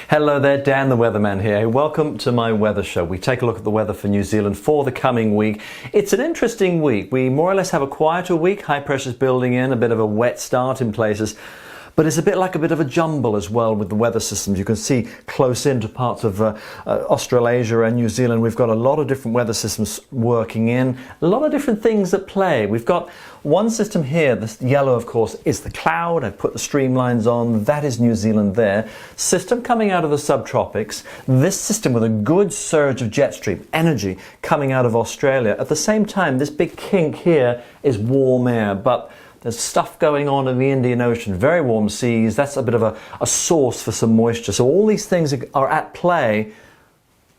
Hello there, Dan the Weatherman here. Welcome to my weather show. We take a look at the weather for New Zealand for the coming week. It's an interesting week. We more or less have a quieter week. High pressure's building in, a bit of a wet start in places. But it's a bit of a jumble as well with the weather systems. You can see close into parts of Australasia and New Zealand, we've got a lot of different weather systems working in, a lot of different things at play. We've got one system here, this yellow of course is the cloud. I've put the streamlines on, that is New Zealand there. System coming out of the subtropics, this system with a good surge of jet stream energy coming out of Australia. At the same time, this big kink here is warm air, but there's stuff going on in the Indian Ocean, very warm seas. That's a bit of a source for some moisture. So all these things are at play.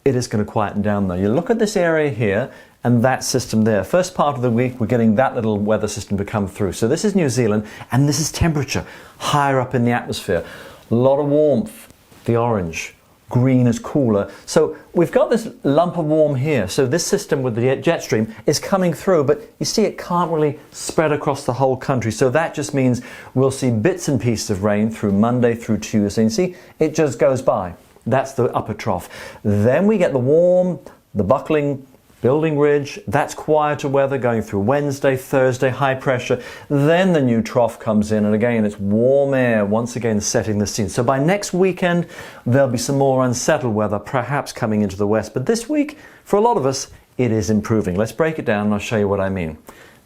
It is going to quieten down though. You look at this area here and that system there. First part of the week, we're getting that little weather system to come through. So this is New Zealand and this is temperature higher up in the atmosphere. A lot of warmth, the orange. Green is cooler. So we've got this lump of warm here. So this system with the jet stream is coming through, but you see it can't really spread across the whole country. So that just means we'll see bits and pieces of rain through Monday through Tuesday. And see, it just goes by. That's the upper trough. Then we get the warm, the buckling, building ridge, that's quieter weather going through Wednesday, Thursday, high pressure. Then the new trough comes in and again it's warm air once again setting the scene. So by next weekend there'll be some more unsettled weather perhaps coming into the west. But this week for a lot of us it is improving. Let's break it down and I'll show you what I mean.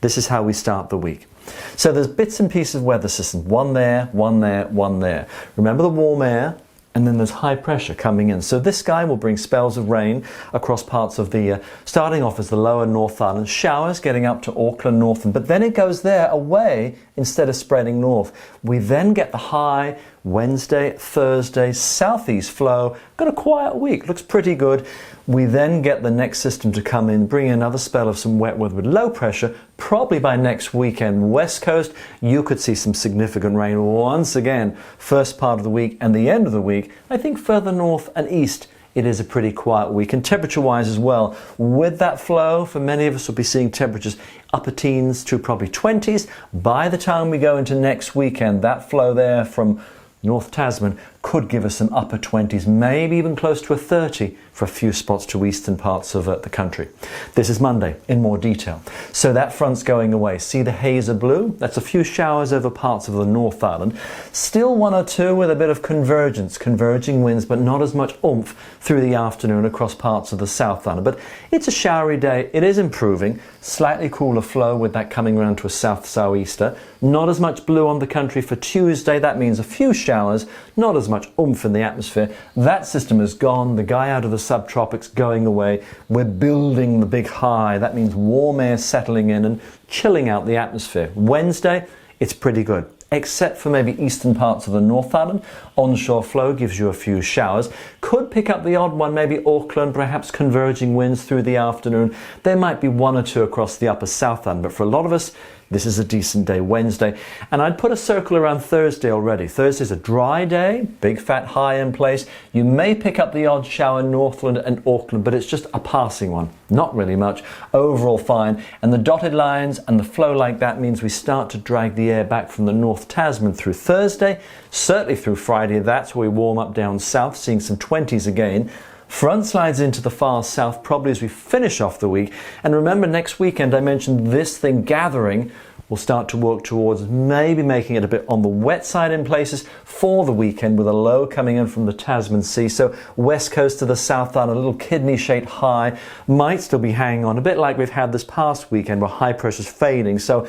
This is how we start the week. So there's bits and pieces of weather systems. One there, one there, one there. Remember the warm air? And then there's high pressure coming in. So this guy will bring spells of rain across parts of the, starting off as the lower North Island, showers getting up to Auckland, Northland, but then it goes there away instead of spreading north. We then get the high Wednesday, Thursday, southeast flow. Got a quiet week, looks pretty good. We then get the next system to come in, bring another spell of some wet weather with low pressure. Probably by next weekend, west coast, you could see some significant rain once again. First part of the week and the end of the week. I think further north and east, it is a pretty quiet week. And temperature-wise as well, with that flow, for many of us will be seeing temperatures upper teens to probably 20s. By the time we go into next weekend, that flow there from North Tasman could give us some upper 20s, maybe even close to a 30 for a few spots to eastern parts of the country. This is Monday in more detail. So that front's going away. See the haze of blue? That's a few showers over parts of the North Island. Still one or two with a bit of convergence, converging winds, but not as much oomph through the afternoon across parts of the South Island. But it's a showery day. It is improving. Slightly cooler flow with that coming around to a south-southeaster. Not as much blue on the country for Tuesday. That means a few showers, not as much oomph in the atmosphere. That system is gone. The guy out of the subtropics going away. We're building the big high. That means warm air settling in and chilling out the atmosphere. Wednesday, it's pretty good, except for maybe eastern parts of the North Island. Onshore flow gives you a few showers. Could pick up the odd one, maybe Auckland, perhaps converging winds through the afternoon. There might be one or two across the upper South Island, but for a lot of us, this is a decent day, Wednesday. And I'd put a circle around Thursday already. Thursday's a dry day, big fat high in place. You may pick up the odd shower in Northland and Auckland, but it's just a passing one. Not really much. Overall fine. And the dotted lines and the flow like that means we start to drag the air back from the North Tasman through Thursday, certainly through Friday. That's where we warm up down south, seeing some 20s again. Front slides into the far south probably as we finish off the week. And remember, next weekend I mentioned this thing gathering will start to work towards maybe making it a bit on the wet side in places for the weekend with a low coming in from the Tasman Sea. So west coast to the South Island, a little kidney-shaped high might still be hanging on, a bit like we've had this past weekend where high pressure's fading. So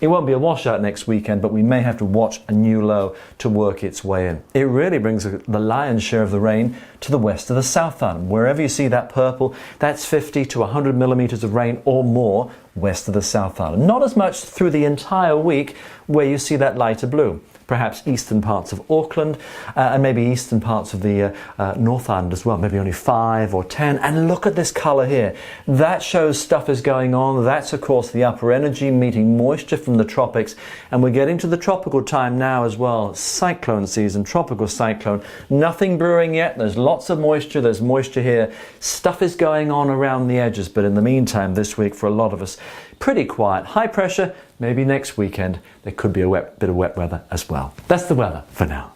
it won't be a washout next weekend, but we may have to watch a new low to work its way in. It really brings the lion's share of the rain to the west of the South Island. Wherever you see that purple, that's 50 to 100 millimeters of rain or more west of the South Island. Not as much through the entire week where you see that lighter blue. Perhaps eastern parts of Auckland and maybe eastern parts of the North Island as well, maybe only 5 or 10. And look at this colour here. That shows stuff is going on. That's of course the upper energy meeting moisture from the tropics, and we're getting to the tropical time now as well. Cyclone season, tropical cyclone. Nothing brewing yet. There's lots of moisture. There's moisture here. Stuff is going on around the edges, but in the meantime this week for a lot of us, pretty quiet. High pressure, maybe next weekend there could be a bit of wet weather as well. That's the weather for now.